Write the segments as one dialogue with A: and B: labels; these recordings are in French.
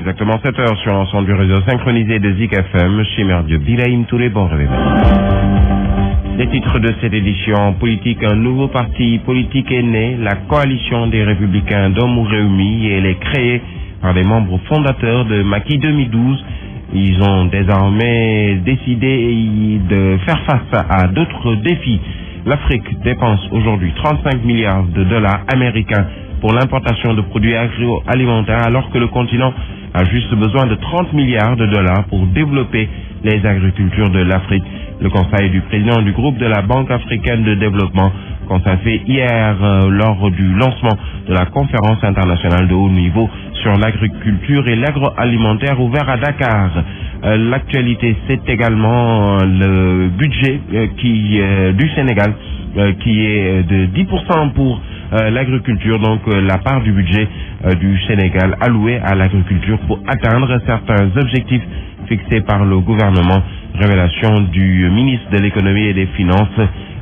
A: exactement 7 heures sur l'ensemble du réseau synchronisé de Zik FM. Chimerdieu Birahim Touré, bon réveil. Les titres de cette édition politique, un nouveau parti politique est né, la coalition des Républicains d'Hommes Réunis, et elle est créée par les membres fondateurs de Macky 2012. Ils ont désormais décidé de faire face à d'autres défis. L'Afrique dépense aujourd'hui 35 milliards de dollars américains pour l'importation de produits agroalimentaires, alors que le continent a juste besoin de 30 milliards de dollars pour développer les agricultures de l'Afrique. Le conseil du président du groupe de la Banque africaine de développement constaté hier lors du lancement de la conférence internationale de haut niveau sur l'agriculture et l'agroalimentaire ouvert à Dakar. L'actualité, c'est également le budget du Sénégal qui est de 10% pour l'agriculture, donc la part du budget du Sénégal allouée à l'agriculture pour atteindre certains objectifs fixés par le gouvernement. Révélation du ministre de l'économie et des finances,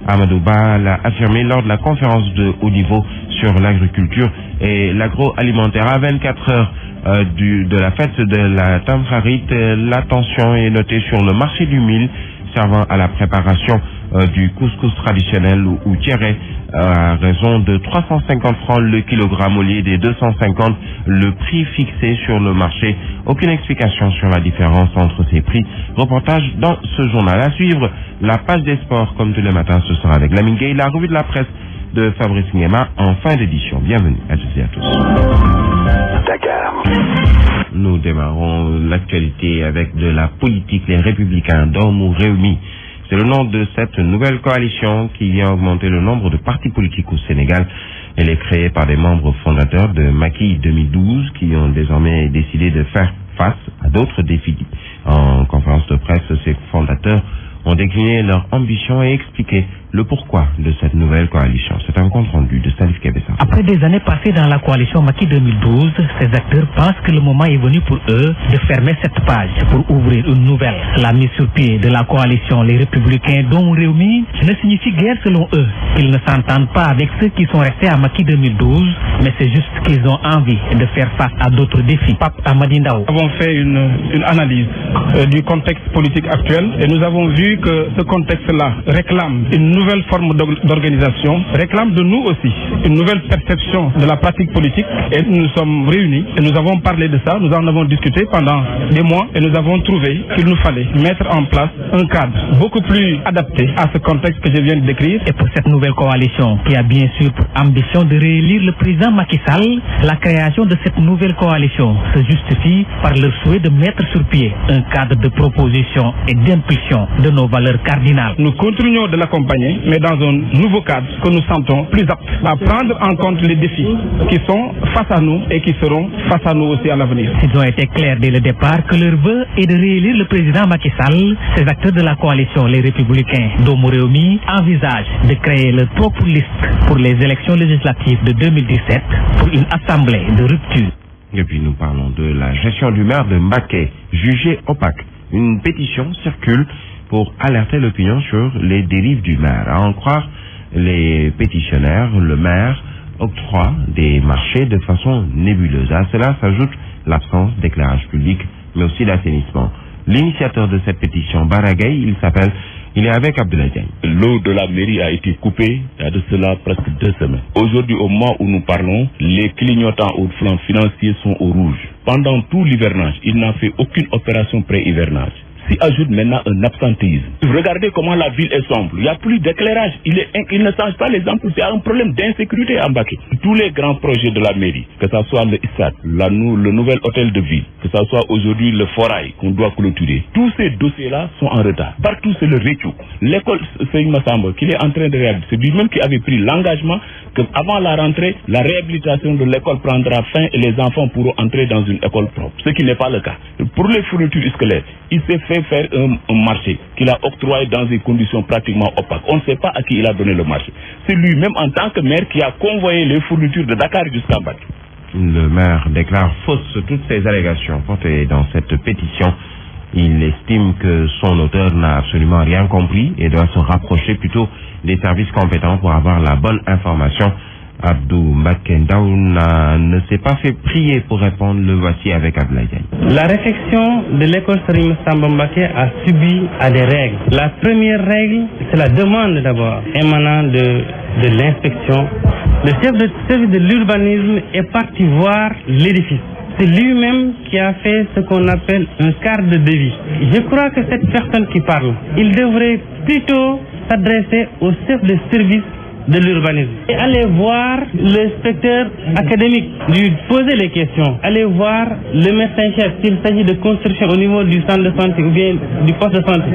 A: Amadou Ba, l'a affirmé lors de la conférence de haut niveau sur l'agriculture et l'agroalimentaire. À 24 heures de la fête de la Tamkharit, l'attention est notée sur le marché du mil servant à la préparation du couscous traditionnel ou tiéré à raison de 350 francs le kilogramme au lieu des 250 le prix fixé sur le marché. Aucune explication sur la différence entre ces prix. Reportage dans ce journal. À suivre, la page des sports comme tous les matins, ce sera avec Lamine Gueye, la revue de la presse de Fabrice Nguema en fin d'édition. Bienvenue à toutes et à tous.
B: Dakar.
A: Nous démarrons l'actualité avec de la politique. Les Républicains d'Hommes Réunis, c'est le nom de cette nouvelle coalition qui vient augmenter le nombre de partis politiques au Sénégal. Elle est créée par des membres fondateurs de Macky 2012 qui ont désormais décidé de faire face à d'autres défis. En conférence de presse, ces fondateurs ont décliné leur ambition et expliqué le pourquoi de cette nouvelle coalition. C'est un compte rendu de Salif Kebessa.
C: Après des années passées dans la coalition Macky 2012, ces acteurs pensent que le moment est venu pour eux de fermer cette page pour ouvrir une nouvelle. La mise sur pied de la coalition Les Républicains d'Hommes Réunis ne signifie guère selon eux qu'ils ne s'entendent pas avec ceux qui sont restés à Macky 2012, mais c'est juste qu'ils ont envie de faire face à d'autres défis. Pape Amadindao.
D: Nous avons fait une analyse du contexte politique actuel et nous avons vu que ce contexte-là réclame une nouvelle forme d'organisation, réclame de nous aussi une nouvelle perception de la pratique politique, et nous nous sommes réunis et nous avons parlé de ça, nous en avons discuté pendant des mois et nous avons trouvé qu'il nous fallait mettre en place un cadre beaucoup plus adapté à ce contexte que je viens de décrire.
C: Et pour cette nouvelle coalition qui a bien sûr pour ambition de réélire le président Macky Sall, la création de cette nouvelle coalition se justifie par leur souhait de mettre sur pied un cadre de proposition et d'impulsion de nos valeurs cardinales.
D: Nous continuons de l'accompagner, mais dans un nouveau cadre que nous sentons plus apte à prendre en compte les défis qui sont face à nous et qui seront face à nous aussi à l'avenir.
C: Ils ont été clairs dès le départ que leur vœu est de réélire le président Macky Sall. Ces acteurs de la coalition Les Républicains d'Hommes Réunis envisagent de créer leur propre liste pour les élections législatives de 2017 pour une assemblée de rupture.
A: Et puis nous parlons de la gestion du maire de Mbacké, jugée opaque. Une pétition circule pour alerter l'opinion sur les dérives du maire. À en croire les pétitionnaires, le maire octroie des marchés de façon nébuleuse. À cela s'ajoute l'absence d'éclairage public, mais aussi d'assainissement. L'initiateur de cette pétition, Baragay, il est avec Abdoulaye Diagne.
E: L'eau de la mairie a été coupée il y a de cela presque 2 semaines. Aujourd'hui, au moment où nous parlons, les clignotants au plan financier sont au rouge. Pendant tout l'hivernage, il n'a fait aucune opération pré-hivernage. S'y ajoute maintenant un absentéisme. Regardez comment la ville est sombre. Il n'y a plus d'éclairage. Il ne change pas les ampoules. C'est un problème d'insécurité à Mbacké. Tous les grands projets de la mairie, que ce soit le ISAT, le nouvel hôtel de ville, que ce soit aujourd'hui le forail qu'on doit clôturer, tous ces dossiers-là sont en retard. Partout, c'est le rétio. L'école Seymour Massamba, qu'il est en train de réhabiliter, c'est lui-même qui avait pris l'engagement qu'avant la rentrée, la réhabilitation de l'école prendra fin et les enfants pourront entrer dans une école propre. Ce qui n'est pas le cas. Pour les fournitures scolaires, il s'est fait faire un marché qu'il a octroyé dans des conditions pratiquement opaques. On ne sait pas à qui il a donné le marché. C'est lui-même en tant que maire qui a convoyé les fournitures de Dakar jusqu'à Mbacké.
A: Le maire déclare fausses toutes ces allégations portées dans cette pétition. Il estime que son auteur n'a absolument rien compris et doit se rapprocher plutôt des services compétents pour avoir la bonne information. Abdou Mbakendaouna ne s'est pas fait prier pour répondre. Le voici avec Ablaye Diagne.
B: La réflexion de l'école Serigne Samba Mbacké a subi à des règles. La première règle, c'est la demande d'abord, émanant de l'inspection. Le chef de service de l'urbanisme est parti voir l'édifice. C'est lui-même qui a fait ce qu'on appelle un quart de devis. Je crois que cette personne qui parle, il devrait plutôt s'adresser au chef de service de l'urbanisme et aller voir l'inspecteur académique, lui poser les questions, aller voir le médecin-chef s'il s'agit de construction au niveau du centre de santé ou bien du poste de santé.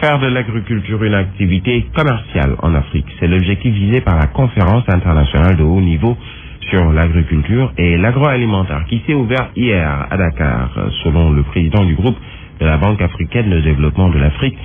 A: Faire de l'agriculture une activité commerciale en Afrique, c'est l'objectif visé par la conférence internationale de haut niveau sur l'agriculture et l'agroalimentaire qui s'est ouverte hier à Dakar. Selon le président du groupe de la Banque africaine de développement de l'Afrique,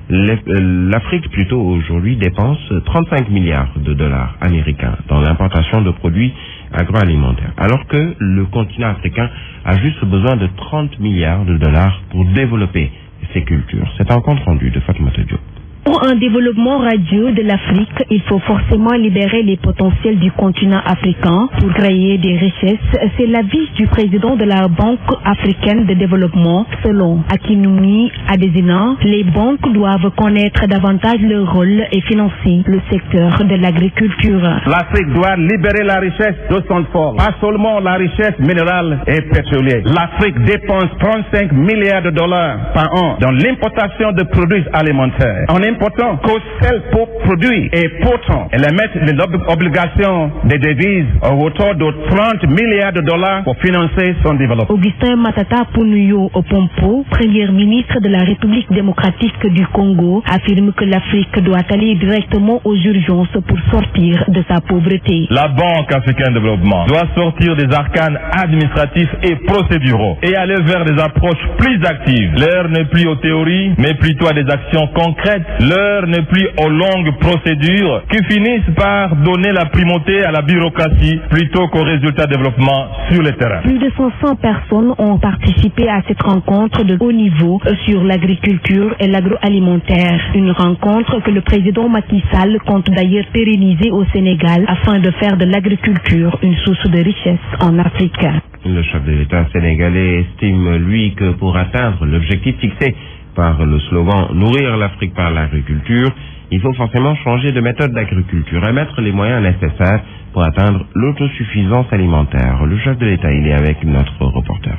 A: l'Afrique plutôt aujourd'hui dépense 35 milliards de dollars américains dans l'importation de produits agroalimentaires, alors que le continent africain a juste besoin de 30 milliards de dollars pour développer ces cultures. C'est un compte rendu de Fatoumata Diop.
F: Pour un développement radieux de l'Afrique, il faut forcément libérer les potentiels du continent africain pour créer des richesses. C'est l'avis du président de la Banque africaine de développement. Selon Akinwumi Adesina, les banques doivent connaître davantage leur rôle et financer le secteur de l'agriculture.
G: L'Afrique doit libérer la richesse de son fort, pas seulement la richesse minérale et pétrolière. L'Afrique dépense 35 milliards de dollars par an dans l'importation de produits alimentaires. En important qu'au sel pour produire et pourtant elle émet l'obligation des devises au hauteur de 30 milliards de dollars pour financer son développement.
F: Augustin Matata Pounuyo Opompo, premier ministre de la République démocratique du Congo, affirme que l'Afrique doit aller directement aux urgences pour sortir de sa pauvreté.
H: La Banque africaine de développement doit sortir des arcanes administratifs et procéduraux et aller vers des approches plus actives. L'heure n'est plus aux théories, mais plutôt à des actions concrètes. L'heure n'est plus aux longues procédures qui finissent par donner la primauté à la bureaucratie plutôt qu'aux résultats de développement sur le terrain.
F: Plus de 500 personnes ont participé à cette rencontre de haut niveau sur l'agriculture et l'agroalimentaire. Une rencontre que le président Macky Sall compte d'ailleurs pérenniser au Sénégal afin de faire de l'agriculture une source de richesse en Afrique.
A: Le chef de l'État sénégalais estime, lui, que pour atteindre l'objectif fixé par le slogan « Nourrir l'Afrique par l'agriculture », il faut forcément changer de méthode d'agriculture et mettre les moyens nécessaires pour atteindre l'autosuffisance alimentaire. Le chef de l'État, il est avec notre reporter.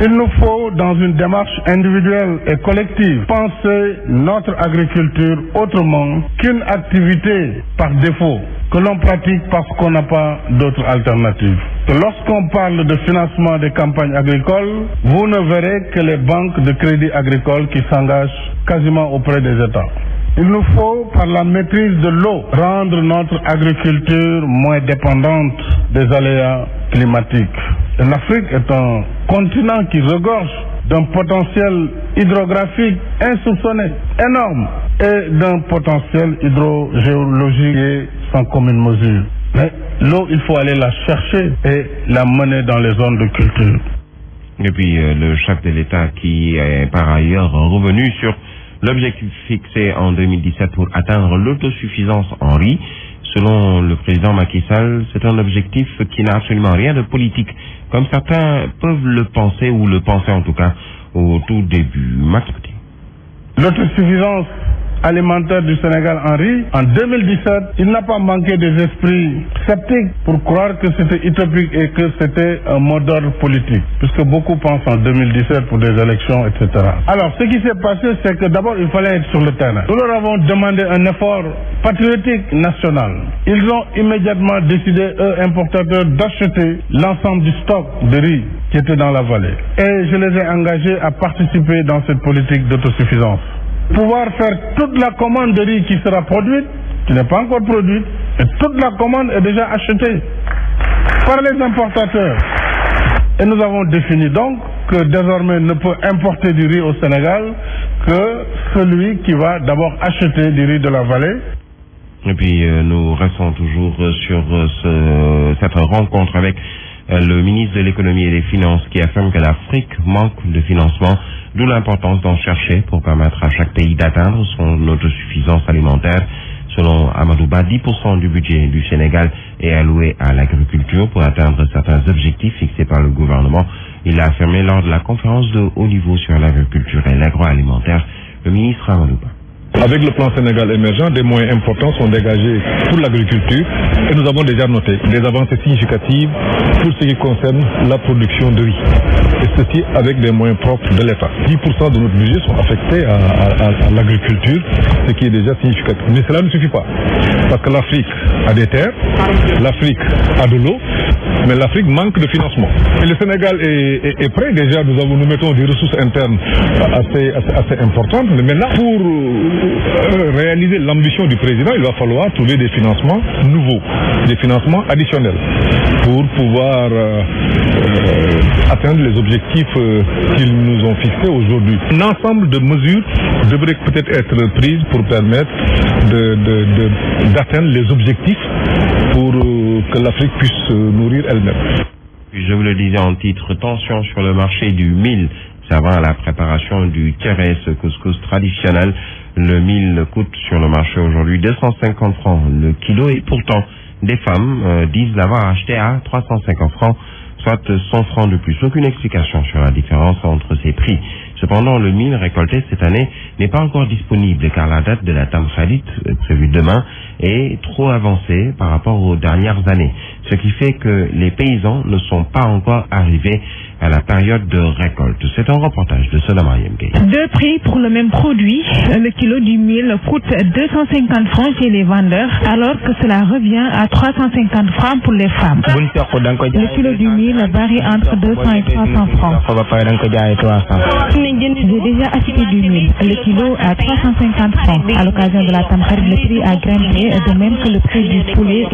D: Il nous faut, dans une démarche individuelle et collective, penser notre agriculture autrement qu'une activité par défaut, que l'on pratique parce qu'on n'a pas d'autre alternative. Lorsqu'on parle de financement des campagnes agricoles, vous ne verrez que les banques de crédit agricole qui s'engagent quasiment auprès des États. Il nous faut, par la maîtrise de l'eau, rendre notre agriculture moins dépendante des aléas climatiques. L'Afrique est un continent qui regorge d'un potentiel hydrographique insoupçonné, énorme, et d'un potentiel hydrogéologique qui est sans commune mesure. Mais l'eau, il faut aller la chercher et la mener dans les zones de culture.
A: Et puis le chef de l'État qui est par ailleurs revenu sur l'objectif fixé en 2017 pour atteindre l'autosuffisance en riz. Selon le président Macky Sall, c'est un objectif qui n'a absolument rien de politique, comme certains peuvent le penser, ou le penser en tout cas, au tout début. Max Petit.
D: L'autosuffisance alimentaire du Sénégal en riz, en 2017, il n'a pas manqué des esprits sceptiques pour croire que c'était utopique et que c'était un mot d'ordre politique, puisque beaucoup pensent en 2017 pour des élections, etc. Alors, ce qui s'est passé, c'est que d'abord, il fallait être sur le terrain. Nous leur avons demandé un effort patriotique national. Ils ont immédiatement décidé, eux, importateurs, d'acheter l'ensemble du stock de riz qui était dans la vallée. Et je les ai engagés à participer dans cette politique d'autosuffisance. Pouvoir faire toute la commande de riz qui sera produite, qui n'est pas encore produite, et toute la commande est déjà achetée par les importateurs. Et nous avons défini donc que désormais ne peut importer du riz au Sénégal que celui qui va d'abord acheter du riz de la vallée.
A: Et puis nous restons toujours sur cette rencontre avec le ministre de l'économie et des finances qui affirme que l'Afrique manque de financement, d'où l'importance d'en chercher pour permettre à chaque pays d'atteindre son autosuffisance alimentaire. Selon Amadouba, 10% du budget du Sénégal est alloué à l'agriculture pour atteindre certains objectifs fixés par le gouvernement. Il a affirmé lors de la conférence de haut niveau sur l'agriculture et l'agroalimentaire, le ministre Amadouba.
I: Avec le plan Sénégal émergent, des moyens importants sont dégagés pour l'agriculture et nous avons déjà noté des avancées significatives pour ce qui concerne la production de riz. Et ceci avec des moyens propres de l'État. 10% de notre budget sont affectés à l'agriculture, ce qui est déjà significatif. Mais cela ne suffit pas. Parce que l'Afrique a des terres, l'Afrique a de l'eau, mais l'Afrique manque de financement. Et le Sénégal est prêt déjà, nous mettons des ressources internes assez importantes, mais maintenant pour réaliser l'ambition du président, il va falloir trouver des financements nouveaux, des financements additionnels pour pouvoir atteindre les objectifs qu'ils nous ont fixés aujourd'hui. Un ensemble de mesures devrait peut-être être prises pour permettre d'atteindre les objectifs pour que l'Afrique puisse se nourrir elle-même.
A: Je vous le disais en titre, tension sur le marché du mil servant à la préparation du terres, ce couscous traditionnel. Le mil coûte sur le marché aujourd'hui 250 francs le kilo et pourtant des femmes disent l'avoir acheté à 350 francs, soit 100 francs de plus. Aucune explication sur la différence entre ces prix. Cependant, le mil récolté cette année n'est pas encore disponible car la date de la Tamkharit, prévue demain, est trop avancée par rapport aux dernières années. Ce qui fait que les paysans ne sont pas encore arrivés à la période de récolte. C'est un reportage de Solamariam Gay.
J: Deux prix pour le même produit. Le kilo du mil coûte 250 francs chez les vendeurs, alors que cela revient à 350 francs pour les femmes. Le kilo du mil varie entre 200 et 300 francs. J'ai déjà acheté du mil. Le kilo à 350 francs. À l'occasion de la Tamkharit, le prix a grimpé, de même que le prix du poulet.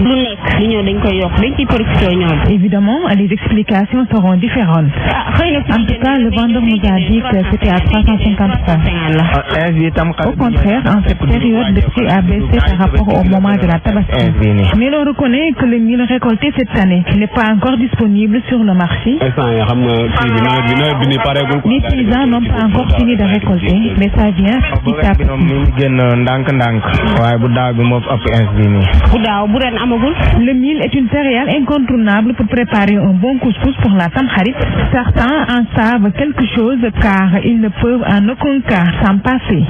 J: Évidemment, les explications seront différentes. En tout cas, le vendeur nous a dit que c'était à 350 francs. Au contraire, en cette période, le prix a baissé par rapport au moment de la Tabaski. Mais l'on reconnaît que le mil récolté cette année n'est pas encore disponible sur le marché. Les paysans n'ont pas encore fini de récolter, mais ça vient petit à petit. Le mil est une céréale incontournable pour préparer un bon couscous pour la Tamkharit. Certains en savent quelque chose car ils ne peuvent en aucun cas s'en passer.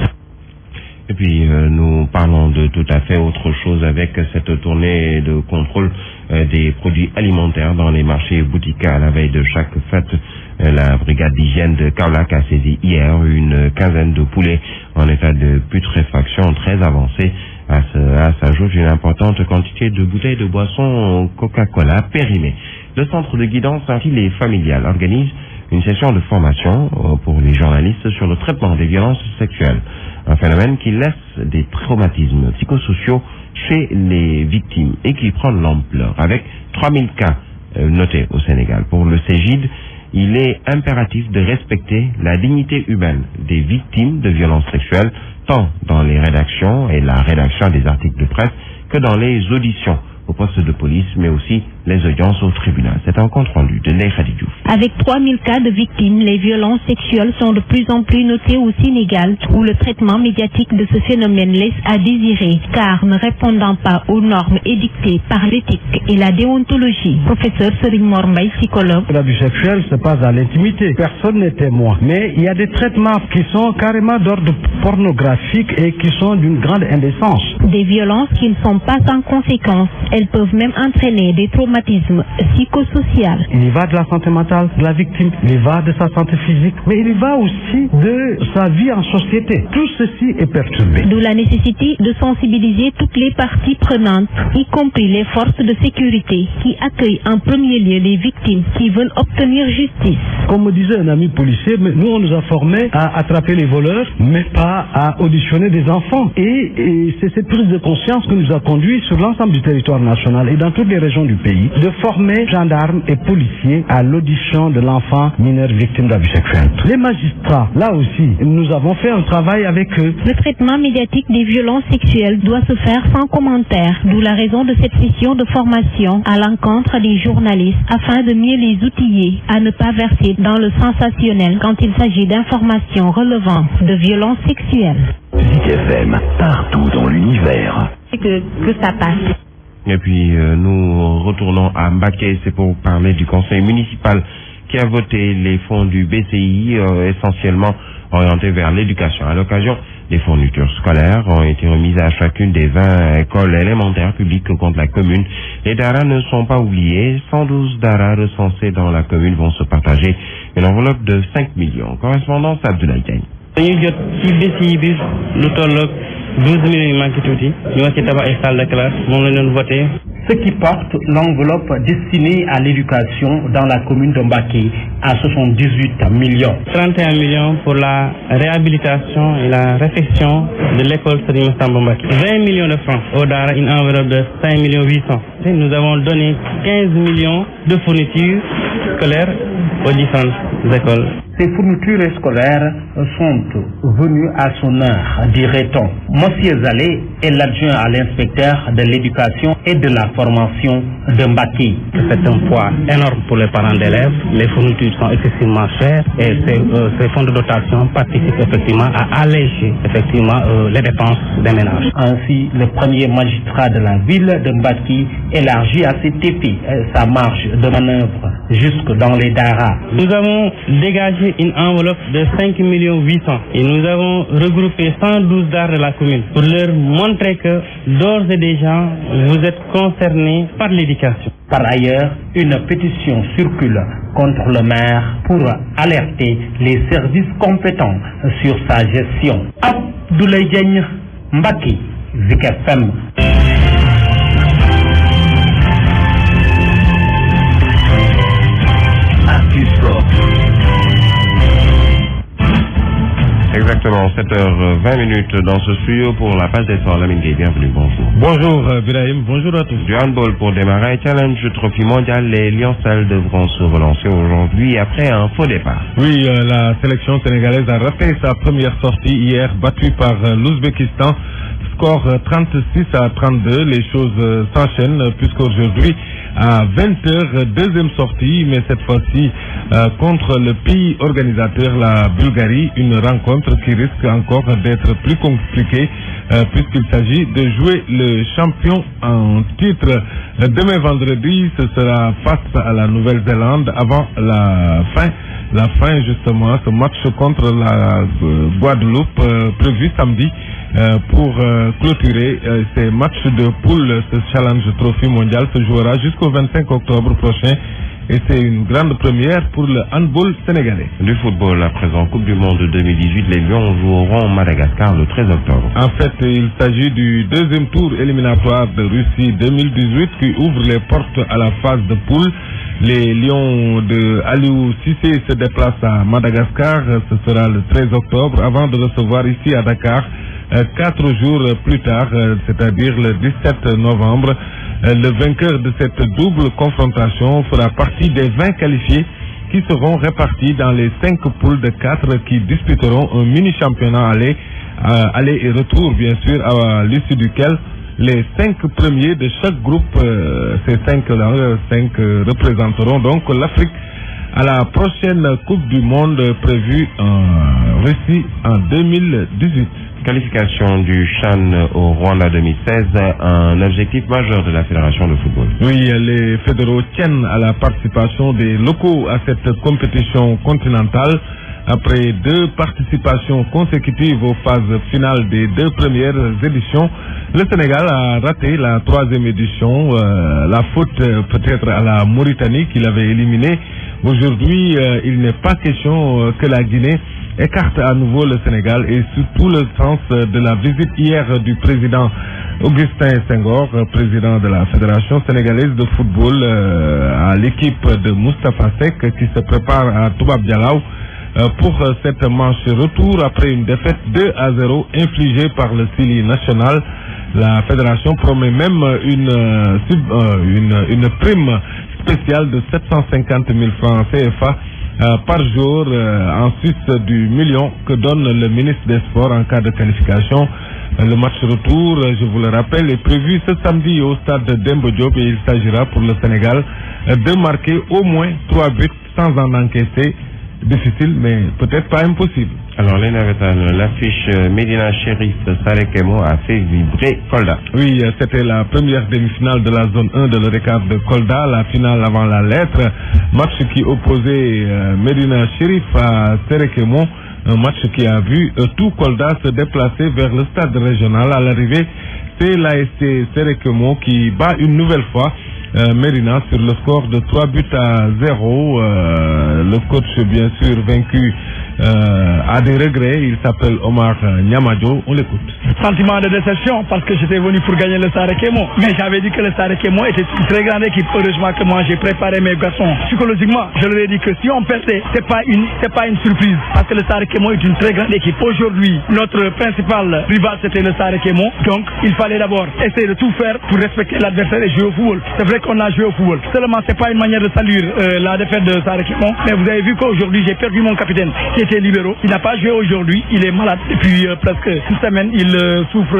A: Et puis nous parlons de tout à fait autre chose avec cette tournée de contrôle des produits alimentaires dans les marchés et boutiques à la veille de chaque fête. La brigade d'hygiène de Kaolack a saisi hier une quinzaine de poulets en état de putréfaction très avancée. À s'ajoute une importante quantité de bouteilles de boissons Coca-Cola périmées. Le centre de guidance infantile et familiale organise une session de formation pour les journalistes sur le traitement des violences sexuelles. Un phénomène qui laisse des traumatismes psychosociaux chez les victimes et qui prend de l'ampleur avec 3000 cas notés au Sénégal. Pour le CEGID, il est impératif de respecter la dignité humaine des victimes de violences sexuelles, tant dans les rédactions et la rédaction des articles de presse que dans les auditions au poste de police, mais aussi les audiences au tribunal. C'est un compte rendu de Ndeye Khady Diouf.
F: Avec 3000 cas de victimes, les violences sexuelles sont de plus en plus notées au Sénégal, où le traitement médiatique de ce phénomène laisse à désirer, car ne répondant pas aux normes édictées par l'éthique et la déontologie. Professeur Serigne Mor Mbaye, psychologue.
K: L'abus sexuel se passe à l'intimité. Personne n'est témoin. Mais il y a des traitements qui sont carrément d'ordre pornographique et qui sont d'une grande indécence.
F: Des violences qui ne sont pas sans conséquences. Elles peuvent même entraîner des traumatismes psychosociaux.
K: Il y va de la santé mentale de la victime, il y va de sa santé physique, mais il y va aussi de sa vie en société. Tout ceci est perturbé.
F: D'où la nécessité de sensibiliser toutes les parties prenantes, y compris les forces de sécurité, qui accueillent en premier lieu les victimes qui veulent obtenir justice.
K: Comme me disait un ami policier, nous on nous a formés à attraper les voleurs, mais pas à auditionner des enfants. Et c'est cette prise de conscience que nous a conduit sur l'ensemble du territoire national et dans toutes les régions du pays, de former gendarmes et policiers à l'audition de l'enfant mineur victime d'abus sexuels. Les magistrats, là aussi, nous avons fait un travail avec eux.
F: Le traitement médiatique des violences sexuelles doit se faire sans commentaire, d'où la raison de cette session de formation à l'encontre des journalistes, afin de mieux les outiller à ne pas verser dans le sensationnel quand il s'agit d'informations relevant de violences sexuelles.
L: Zik FM, partout dans l'univers.
J: que ça passe.
A: Et puis nous retournons à Mbacké, c'est pour parler du conseil municipal qui a voté les fonds du BCI essentiellement orientés vers l'éducation. À l'occasion, des fournitures scolaires ont été remises à chacune des 20 écoles élémentaires publiques contre la commune. Les daras ne sont pas oubliés. 112 daras recensés dans la commune vont se partager une enveloppe de 5 millions. Correspondance Abdoulaye Diagne.
B: dañuy jot ci BCI bi lu tolloog 12 millions yu manqué tuuti ñu wax ci tabax ay salle de classe moom la ñu voté.
L: Ce qui porte l'enveloppe destinée à l'éducation dans la commune de Mbacké à 78 millions.
B: 31 millions pour la réhabilitation et la réfection de l'école Serigne Massamba Mbacké. 20 millions de francs au Dara, une enveloppe de 5 millions 800. Nous avons donné 15 millions de fournitures scolaires aux différentes écoles.
L: Ces fournitures scolaires sont venues à son heure, dirait-on. Monsieur Zalé est l'adjoint à l'inspecteur de l'éducation et de la formation de Mbacké.
B: C'est un poids énorme pour les parents d'élèves. Les fournitures sont excessivement chères et ces fonds de dotation participent effectivement à alléger effectivement les dépenses des ménages.
L: Ainsi, le premier magistrat de la ville de Mbacké élargit à cet effet sa marge de manœuvre jusque dans les daras.
B: Nous avons dégagé une enveloppe de 5 millions 800 et nous avons regroupé 112 daras de la commune pour leur montrer que d'ores et déjà vous êtes concernés par l'éducation.
L: Par ailleurs, une pétition circule contre le maire pour alerter les services compétents sur sa gestion. Abdoulaye Diagne, Mbacké, Zik FM.
A: Exactement, 7h20 dans ce studio pour la page des sports. Lamine Gueye, bienvenue, bonjour.
I: Bonjour Birahim, bonjour à tous.
A: Du handball pour démarrer, Challenge Trophy mondial, les Lioncelles devront se relancer aujourd'hui après un faux départ.
I: Oui, la sélection sénégalaise a raté sa première sortie hier, battue par l'Ouzbékistan. Score 36-32, les choses s'enchaînent puisqu'aujourd'hui à 20h, deuxième sortie, mais cette fois-ci contre le pays organisateur, la Bulgarie, une rencontre qui risque encore d'être plus compliquée puisqu'il s'agit de jouer le champion en titre. Demain vendredi, ce sera face à la Nouvelle-Zélande avant la fin justement, ce match contre la Guadeloupe prévu samedi pour clôturer ces matchs de poule. Ce Challenge Trophy mondial se jouera jusqu'au 25 octobre prochain et c'est une grande première pour le handball sénégalais.
A: Du football à présent, Coupe du Monde 2018, les Lions joueront Madagascar le 13 octobre.
I: En fait, il s'agit du deuxième tour éliminatoire de Russie 2018 qui ouvre les portes à la phase de poule. Les Lions de Aliou Cissé se déplacent à Madagascar, ce sera le 13 octobre, avant de recevoir ici à Dakar 4 jours plus tard, c'est-à-dire le 17 novembre. Le vainqueur de cette double confrontation fera partie des 20 qualifiés qui seront répartis dans les 5 poules de 4 qui disputeront un mini-championnat aller et retour, bien sûr, à l'issue duquel les 5 premiers de chaque groupe, ces 5-là, 5 représenteront donc l'Afrique à la prochaine Coupe du Monde prévue en Russie en 2018.
A: Qualification du CHAN au Rwanda 2016, un objectif majeur de la Fédération de football.
I: Oui, les fédéraux tiennent à la participation des locaux à cette compétition continentale. Après 2 participations consécutives aux phases finales des 2 premières éditions, le Sénégal a raté la 3e édition. La faute peut-être à la Mauritanie qui l'avait éliminé. Aujourd'hui, il n'est pas question que la Guinée écarte à nouveau le Sénégal et surtout le sens de la visite hier du président Augustin Senghor, président de la Fédération sénégalaise de football, à l'équipe de Moustapha Seck qui se prépare à Toubab Dialaw pour cette manche retour après une défaite 2-0 infligée par le Sili national. La fédération promet même une prime spéciale de 750 000 francs CFA par jour en Suisse du million que donne le ministre des Sports en cas de qualification. Le match retour, je vous le rappelle, est prévu ce samedi au stade de Demba Diop et il s'agira pour le Sénégal de marquer au moins 3 buts sans en encaisser. difficile, mais peut-être pas impossible.
A: Alors, les navetans, l'affiche Medina Sheriff Sarekemo a fait vibrer Kolda.
I: Oui, c'était la première demi-finale de la zone 1 de l'Orecard de Kolda, la finale avant la lettre. Match qui opposait Medina Sheriff à Sarekemo. Un match qui a vu tout Kolda se déplacer vers le stade régional. À l'arrivée, c'est l'ASC Sarekemo qui bat une nouvelle fois Medina sur le score de 3-0. Le coach, bien sûr, vaincu, a des regrets. Il s'appelle Omar Niamadjo. On l'écoute.
D: Sentiment de déception parce que j'étais venu pour gagner le Sarekemo. Mais j'avais dit que le Sarekemo était une très grande équipe. Heureusement que moi j'ai préparé mes garçons psychologiquement. Je leur ai dit que si on perdait, c'est pas une surprise. Parce que le Sarekemo est une très grande équipe. Aujourd'hui, notre principal rival c'était le Sarekemo. Donc il fallait d'abord essayer de tout faire pour respecter l'adversaire et jouer au football. C'est vrai qu'on a joué au football. Seulement c'est pas une manière de saluer la défaite de Sarekemo. Mais vous avez vu qu'aujourd'hui j'ai perdu mon capitaine qui était libéraux. Il n'a pas joué aujourd'hui. Il est malade depuis presque une semaine. Il souffre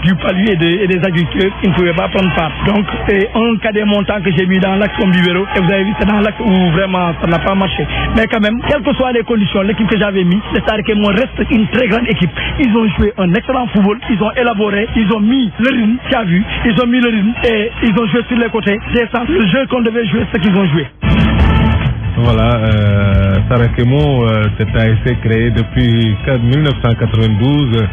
D: du palu et des agriculteurs. Il ne pouvait pas prendre part. Donc c'est un cadet montant que j'ai mis dans l'axe comme libéraux. Et vous avez vu, c'est dans l'axe où vraiment ça n'a pas marché. Mais quand même, quelles que soient les conditions, l'équipe que j'avais mis, le Sarekemo reste une très grande équipe. Ils ont joué un excellent football. Ils ont élaboré. Ils ont mis le rythme. Tu as vu, ils ont mis le rythme et ils ont joué sur les côtés. J'ai senti le jeu qu'on devait jouer, ce qu'ils ont joué.
I: Voilà, Sarekemo, cet ASC créé depuis 1992,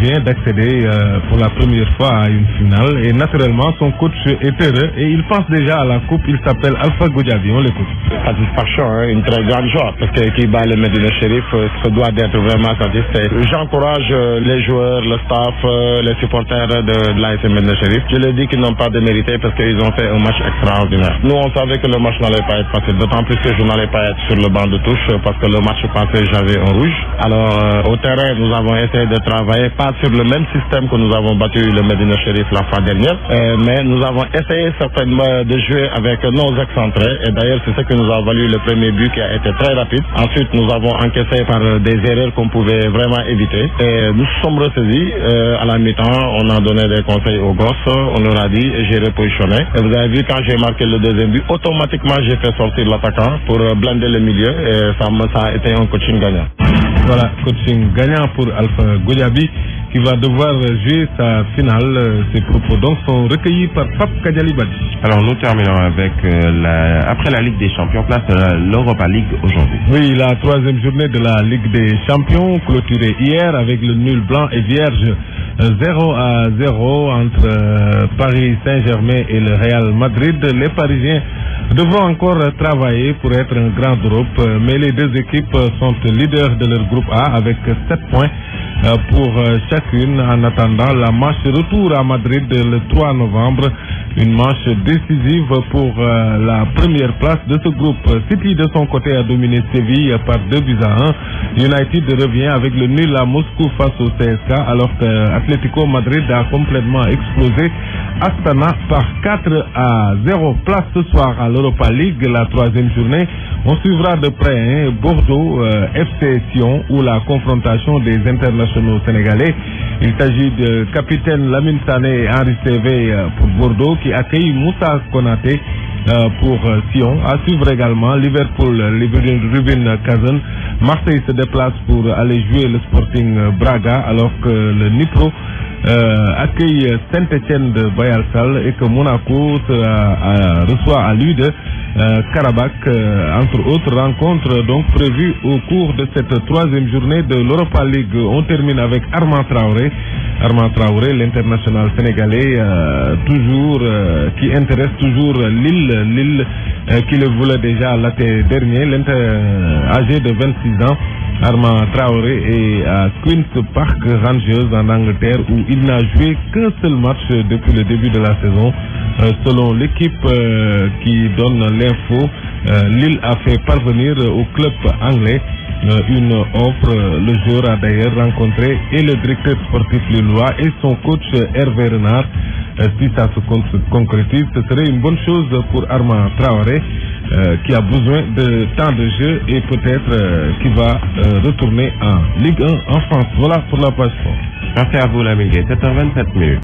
I: vient d'accéder pour la première fois à une finale et naturellement son coach est heureux et il pense déjà à la coupe. Il s'appelle Alpha Goudiaby, on l'écoute.
M: Satisfaction, hein, une très grande joie parce que qui bat le Medina Sheriff se doit d'être vraiment satisfait. J'encourage les joueurs, le staff, les supporters de l'ASC Medina Sheriff. Je leur dis qu'ils n'ont pas de mérité parce qu'ils ont fait un match extraordinaire. Nous on savait que le match n'allait pas être facile, d'autant plus que je n'allais pas être sur le banc de touche parce que le match passé j'avais un rouge. Alors au terrain nous avons essayé de travailler pas sur le même système que nous avons battu le Medina Sheriff la fois dernière, mais nous avons essayé certainement de jouer avec nos excentrés et d'ailleurs c'est ce qui nous a valu le premier but qui a été très rapide. Ensuite nous avons encaissé par des erreurs qu'on pouvait vraiment éviter et nous sommes ressaisis à la mi-temps. On a donné des conseils aux gosses, on leur a dit et j'ai repositionné et vous avez vu quand j'ai marqué le deuxième but, automatiquement j'ai fait sortir l'attaquant pour blinder le milieu et ça a été un coaching gagnant.
I: Voilà, coaching gagnant pour Alpha Goudiaby qui va devoir jouer sa finale. Ces propos donc sont recueillis par Pape Kadiali Badi.
A: Alors nous terminons avec après la Ligue des Champions, place de l'Europa League aujourd'hui.
I: Oui, la troisième journée de la Ligue des Champions clôturée hier avec le nul blanc et vierge 0-0 entre Paris Saint-Germain et le Real Madrid. Les Parisiens devront encore travailler pour être un grand groupe, mais les deux équipes sont leaders de leur groupe A avec 7 points pour chacune en attendant la match retour à Madrid le 3 novembre, une manche décisive pour la première place de ce groupe. City de son côté a dominé Séville par 2-1. United revient avec le nul à Moscou face au CSK alors que Atlético Madrid a complètement explosé Astana par 4-0. Place ce soir à l'Europa League, la troisième journée. On suivra de près Bordeaux, FC Sion ou la confrontation des internationaux sénégalais. Il s'agit de capitaine Lamine Sané et Henri Saivet pour Bordeaux qui accueille Moussa Konaté pour Sion. À suivre également Liverpool, Rubin Kazan. Marseille se déplace pour aller jouer le Sporting Braga alors que le Nipro accueille Saint-Etienne de Bayalsal et que Monaco reçoit à lui de Karabakh, entre autres rencontres donc prévues au cours de cette troisième journée de l'Europa League. On termine avec Armand Traoré, l'international sénégalais, qui intéresse toujours Lille qui le voulait déjà l'été dernier, âgé de 26 ans. Armand Traoré est à Queen's Park Rangers en Angleterre où il n'a joué qu'un seul match depuis le début de la saison. Selon l'équipe qui donne l'info, Lille a fait parvenir au club anglais une offre. Le joueur a d'ailleurs rencontré et le directeur sportif lillois et son coach Hervé Renard. Si ça se concrétise, ce serait une bonne chose pour Armand Traoré qui a besoin de temps de jeu et peut-être qui va retourner en Ligue 1 en France. Voilà pour la page sport.
A: Merci à vous, la Miguel. 7h27.